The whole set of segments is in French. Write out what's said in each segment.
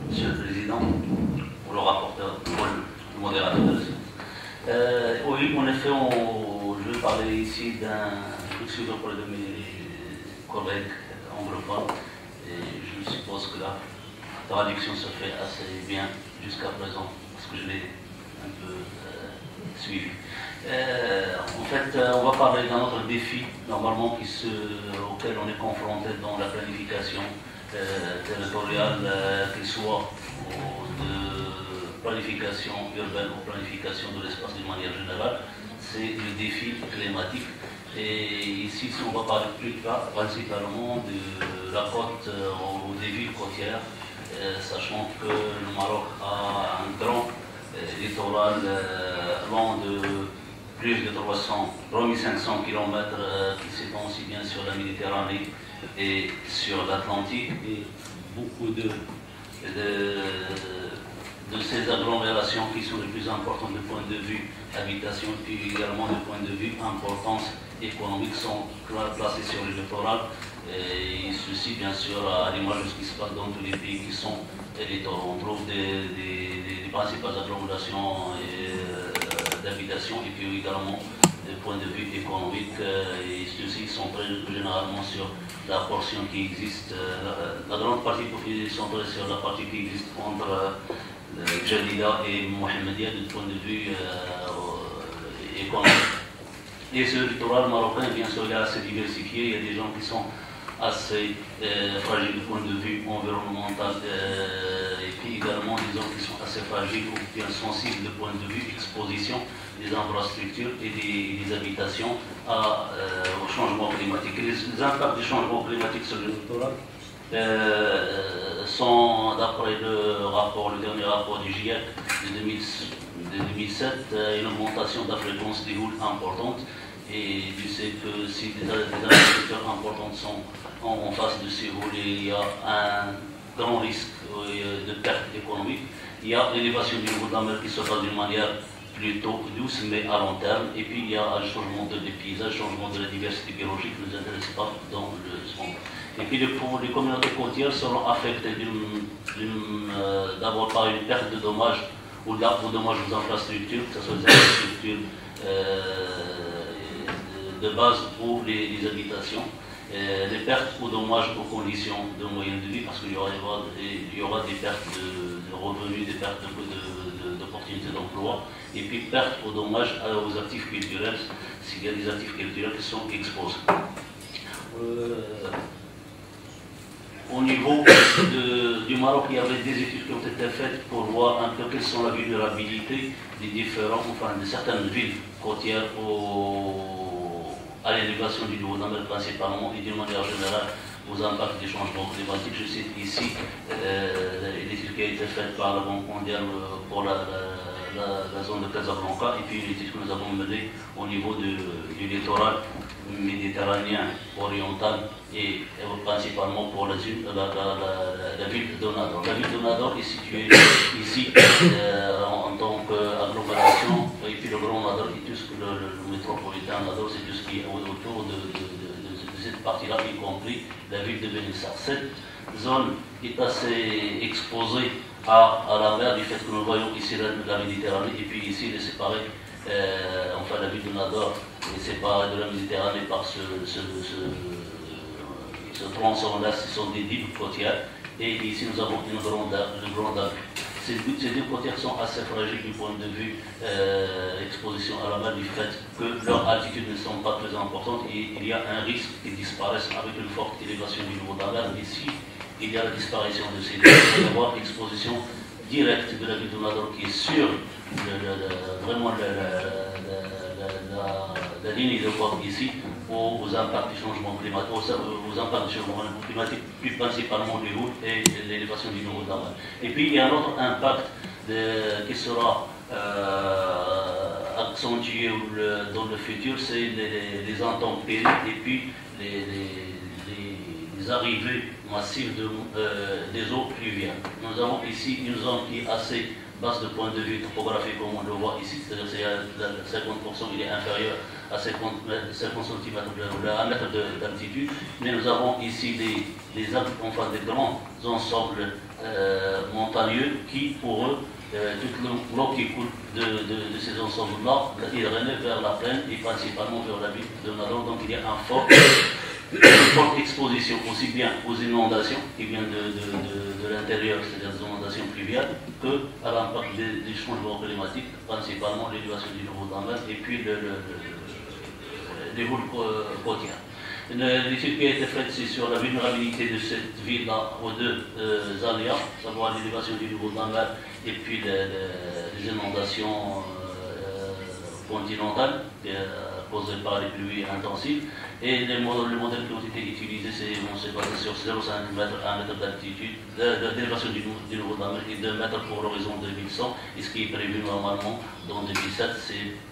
Monsieur le Président, ou le rapporteur, ou le modérateur de la séance. Oui, en effet, je vais parler ici d'un sujet auprès de mes collègues anglophones, et je suppose que la traduction se fait assez bien jusqu'à présent, parce que je l'ai un peu suivi. En fait, on va parler d'un autre défi, normalement, auquel on est confronté dans la planification territoriale, qu'il soit de planification urbaine ou planification de l'espace d'une manière générale, c'est le défi climatique. Et ici, on va parler plus tard, principalement de la côte ou des villes côtières, sachant que le Maroc a un grand littoral long de plus de 3500 km qui s'étend aussi bien sur la Méditerranée et sur l'Atlantique, et beaucoup de ces agglomérations qui sont les plus importantes du point de vue habitation, puis également du point de vue importance économique, sont placées sur le littoral. Et ceci, bien sûr, à l'image de ce qui se passe dans tous les pays qui sont littoraux. On trouve des principales agglomérations d'habitation, et puis également du point de vue économique, et ceux-ci sont très généralement sur la portion qui existe, la grande partie sont très sur la partie qui existe entre Jalila et Mohammedia du point de vue économique. Et ce littoral marocain, bien sûr, il est assez diversifié. Il y a des gens qui sont assez fragiles du point de vue environnemental, et puis également des gens qui sont assez fragiles ou bien sensibles du point de vue exposition des infrastructures et des habitations au changement climatique. Les impacts du changement climatique sur le littoral sont, d'après le dernier rapport du GIEC de 2007, une augmentation de la fréquence des houles importante. Et tu sais que si des infrastructures importantes sont en face de ces houles, il y a un grand risque de perte économique. Il y a l'élévation du niveau de la mer qui se passe d'une manière plutôt douce, mais à long terme. Et puis il y a un changement de paysage, changement de la diversité biologique qui ne nous intéresse pas dans ce monde. Et puis les communautés côtières seront affectées d'abord par une perte de dommages ou de dommages aux infrastructures, que ce soit des infrastructures de base ou les habitations, les pertes ou dommages aux conditions de moyens de vie, parce qu'il y aura des pertes de revenus, des pertes d'opportunités d'emploi, et puis pertes ou dommages aux actifs culturels, s'il y a des actifs culturels qui sont exposés. Au niveau du Maroc, il y avait des études qui ont été faites pour voir un peu quelles sont la vulnérabilité de certaines villes côtières à l'élévation du niveau de la mer principalement, et d'une manière générale aux impacts du changement climatique. Je cite ici l'étude qui a été faite par la Banque mondiale pour la zone de Casablanca, et puis l'étude que nous avons menée au niveau du littoral méditerranéen oriental, et principalement pour la ville de Nador. La ville de Nador est située ici en tant qu'agglomération, et puis le Grand Nador, et tout ce que le métropolitain Nador, c'est tout ce qui est autour de cette partie-là, y compris la ville de Benissa. Cette zone est assez exposée à la mer, du fait que nous voyons ici la Méditerranée, et puis ici elle est séparée, la ville de Nador est séparée de la Méditerranée par ce tronçon-là. Ce sont des digues côtières, et ici nous avons le Grand Lac. Ces deux côtières sont assez fragiles du point de vue exposition à la mer, du fait que leurs altitudes ne sont pas très importantes, et il y a un risque qu'ils disparaissent avec une forte élévation du niveau de la mer. Ici, il y a la disparition de ces deux, il va y avoir l'exposition directe de la ville de Nador qui est sur vraiment la ligne de côte ici, aux impacts du changement climatique, aux impacts du changement climatique, plus principalement du houles et l'élévation du niveau de la mer. Et puis il y a un autre impact qui sera accentué dans le futur, c'est les intempéries, et puis les arrivées massives des eaux pluviales. Nous avons ici une zone qui est assez basse de point de vue topographique, comme on le voit ici, c'est-à-dire que 50% il est inférieur à 50 cm, à 1 mètre d'altitude, mais nous avons ici enfin des grands ensembles montagneux qui, pour eux, toute l'eau qui coule de ces ensembles-là, il renaît vers la plaine et principalement vers la ville de Nador. Donc il y a une forte exposition aussi bien aux inondations qui viennent de l'intérieur, c'est-à-dire des inondations pluviales, qu'à l'impact des changements climatiques, principalement l'élévation du niveau de la mer et puis les vols côtières. L'étude qui a été faite, c'est sur la vulnérabilité de cette ville-là aux deux aléas, savoir l'élévation du niveau de la mer et puis les inondations continentales causées par les pluies intensives. Et les modèles qui ont été utilisés, on s'est basé sur 0,5 m à 1 m d'altitude, d'élévation du niveau de la mer et 2 mètres pour l'horizon 2100. Et ce qui est prévu normalement dans 2007,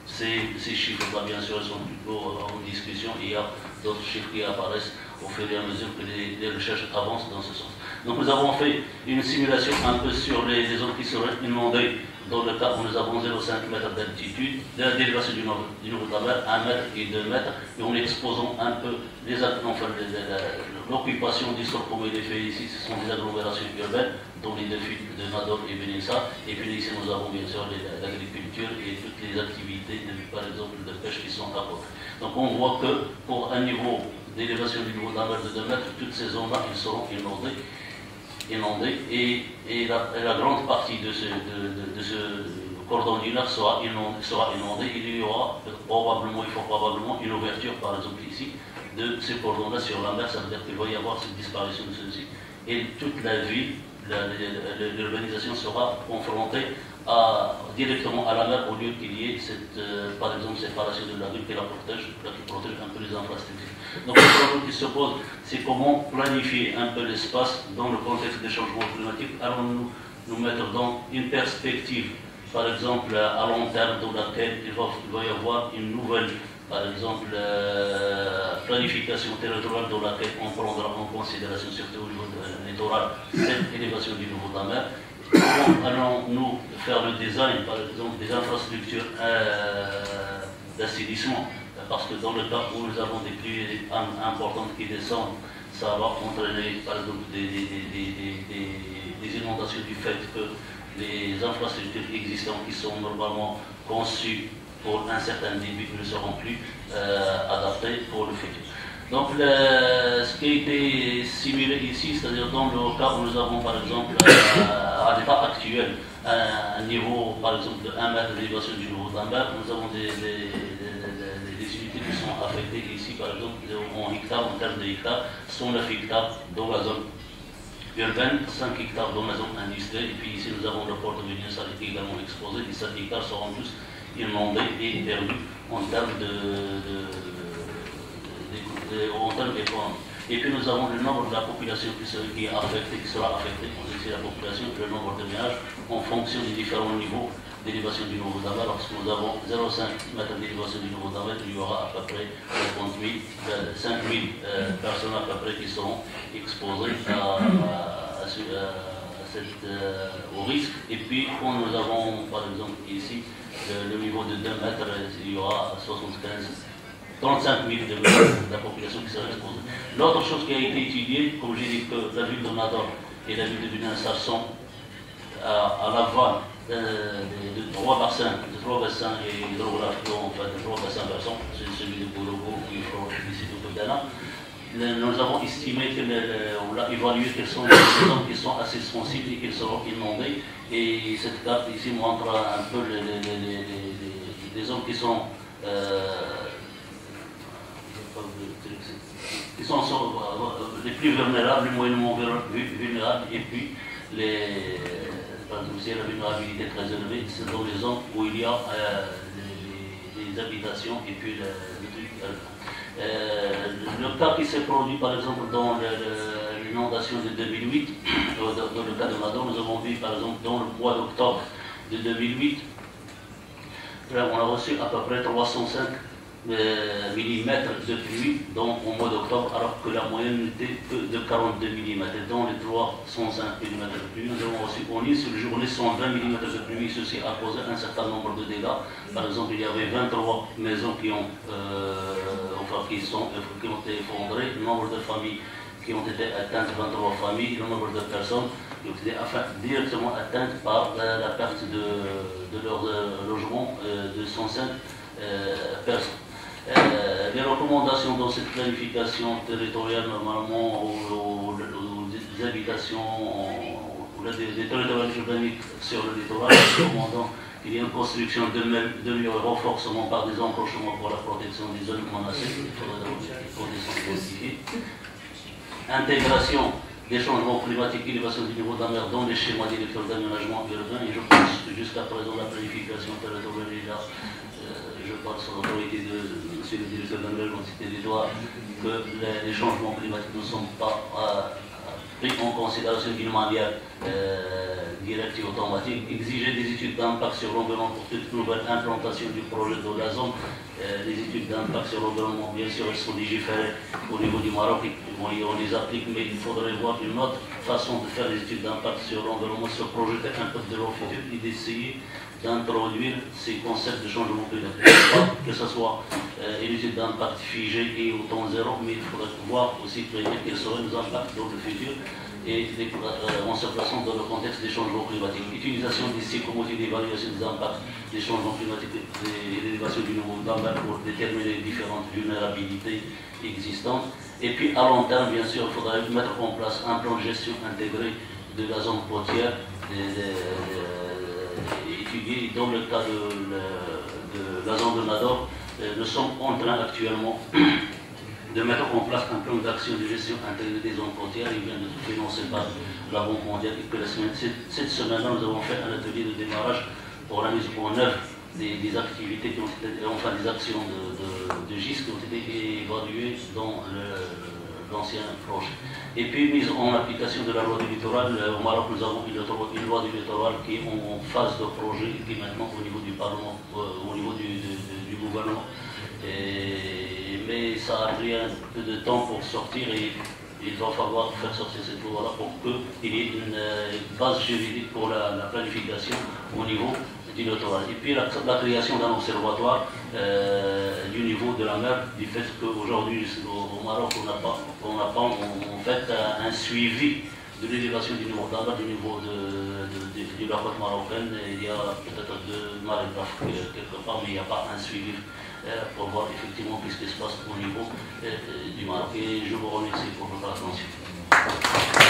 ces chiffres-là, bien sûr, sont toujours en discussion. Il y a d'autres chiffres qui apparaissent au fur et à mesure que les recherches avancent dans ce sens. Donc nous avons fait une simulation un peu sur les zones qui seraient inondées dans le cas où nous avons 0,5 m d'altitude, d'élévation du niveau de la mer, 1 m et 2 mètres, et en exposant un peu l'occupation du sol comme il est fait ici. Ce sont des agglomérations urbaines, dont les deux fuites de Nador et Benissa, et puis ici nous avons bien sûr l'agriculture et toutes les activités, par exemple de pêche qui sont à côté. Donc on voit que pour un niveau d'élévation du niveau de la mer de 2 mètres, toutes ces zones-là ils seront inondées et la grande partie de ce cordon lunaire sera inondée. Il faut probablement une ouverture, par exemple ici, de ce cordon-là sur la mer. Ça veut dire qu'il va y avoir cette disparition de ceci. Et toute la ville, l'urbanisation sera confrontée directement à la mer au lieu qu'il y ait par exemple, séparation de la ville qui protège un peu les infrastructures. Donc le problème qui se pose, c'est comment planifier un peu l'espace dans le contexte des changements climatiques. Allons-nous nous mettre dans une perspective, par exemple à long terme, dans laquelle il va y avoir une nouvelle, par exemple, planification territoriale dans laquelle on prendra en considération, surtout au niveau littoral, cette élévation du niveau de la mer. Allons-nous faire le design, par exemple, des infrastructures d'assainissement, parce que dans le cas où nous avons des pluies importantes qui descendent, ça va entraîner, par exemple, des inondations du fait que les infrastructures existantes qui sont normalement conçues pour un certain débit ne seront plus adaptées pour le futur. Donc, ce qui a été simulé ici, c'est-à-dire dans le cas où nous avons, par exemple, à l'état actuel, un niveau, par exemple, de 1 mètre d'élévation du niveau de la mer, nous avons des unités qui sont affectées ici, par exemple, en hectares, en termes de hectares, 109 hectares dans la zone urbaine, 5 hectares dans la zone industrielle, et puis ici nous avons le port de Vilnius qui est également exposé, et 7 hectares seront tous inondés et perdus en termes économiques. Et puis nous avons le nombre de la population qui est affectée, qui sera affectée, on dit la population, le nombre de ménages en fonction des différents niveaux d'élévation du niveau de la mer. Lorsque nous avons 0,5 m d'élévation du niveau de la mer, il y aura à peu près 5 000 personnes à peu près qui seront exposées au risque. Et puis quand nous avons par exemple ici le niveau de 2 mètres, il y aura 35 000 de la population qui sera exposée. L'autre chose qui a été étudiée, comme j'ai dit que la ville de Nador et la ville de Benissa sont à l'aval de trois bassins hydrographiques, enfin de trois bassins versants, c'est celui de Boulogo, Ifro et ici de Kodana. Nous avons estimé on a évalué quelles sont les zones qui sont assez sensibles et qui seront inondées. Et cette carte ici montre un peu les zones qui sont les plus vulnérables, les moyennement vulnérables, et puis par exemple, si la vulnérabilité est très élevée, c'est dans les zones où il y a les habitations et puis les trucs. Le cas qui s'est produit par exemple dans l'inondation de 2008, dans le cas de Nador, nous avons vu par exemple dans le mois d'octobre de 2008, là, on a reçu à peu près 305 millimètres de pluie au mois d'octobre, alors que la moyenne n'était que de 42 mm. Dans les 305 mm de pluie, nous avons reçu en une seule journée 120 mm de pluie. Ceci a causé un certain nombre de dégâts. Par exemple, il y avait 23 maisons qui ont été effondrées, le nombre de familles qui ont été atteintes, 23 familles, le nombre de personnes qui ont été directement atteintes par la perte de leur logement de 105 personnes. Les recommandations dans cette planification territoriale, normalement, aux habitations, des territoires urbaniques sur le littoral, recommandant qu'il y ait une construction de murs et renforcement par des encrochements pour la protection des zones menacées, il faudrait identifier. Intégration des changements climatiques, élévation du niveau de la mer dans les schémas directeurs d'aménagement urbain, et je pense que jusqu'à présent la planification territoriale est là. Je parle sur l'autorité de M. le directeur d'aménagement territoire que les changements climatiques ne sont pas pris en considération d'une manière directe et automatique. Exiger des études d'impact sur l'environnement pour toute nouvelle implantation du projet de la zone. Les études d'impact sur l'environnement, bien sûr, elles sont légiférées au niveau du Maroc, on les applique, mais il faudrait voir une autre façon de faire les études d'impact sur l'environnement, se projeter un peu de leur futur et d'essayer d'introduire ces concepts de changement climatique. Que ce soit une étude d'impact figée et au temps zéro, mais il faudrait voir aussi quels seraient nos impacts dans le futur et en se plaçant dans le contexte des changements climatiques. Utilisation des cycles d'évaluation des impacts des changements climatiques et l'élévation du niveau d'impact pour déterminer les différentes vulnérabilités existantes. Et puis à long terme, bien sûr, il faudrait mettre en place un plan de gestion intégré de la zone côtière, étudié dans le cas de la zone de Nador. Nous sommes en train actuellement de mettre en place un plan d'action de gestion intégrée des zones côtières. Il vient d'être financé par la Banque mondiale. Et que cette semaine-là, nous avons fait un atelier de démarrage pour la mise en œuvre des activités qui ont été, enfin des actions de GIS qui ont été évaluées dans l'ancien projet. Et puis mise en application de la loi du littoral. Au Maroc, nous avons une loi du littoral qui est en phase de projet et qui est maintenant au niveau du Parlement, au niveau du gouvernement. Mais ça a pris un peu de temps pour sortir et il va falloir faire sortir cette loi-là pour qu'il y ait une base juridique pour la planification au niveau du littoral. Et puis la création d'un observatoire du niveau de la mer, du fait qu'aujourd'hui au Maroc on n'a pas en fait un suivi de l'élévation du niveau de la mer, du niveau de la côte marocaine. Il y a peut-être deux marégraphes quelque part, mais il n'y a pas un suivi pour voir effectivement ce qui se passe au niveau du Maroc. Et je vous remercie pour votre attention.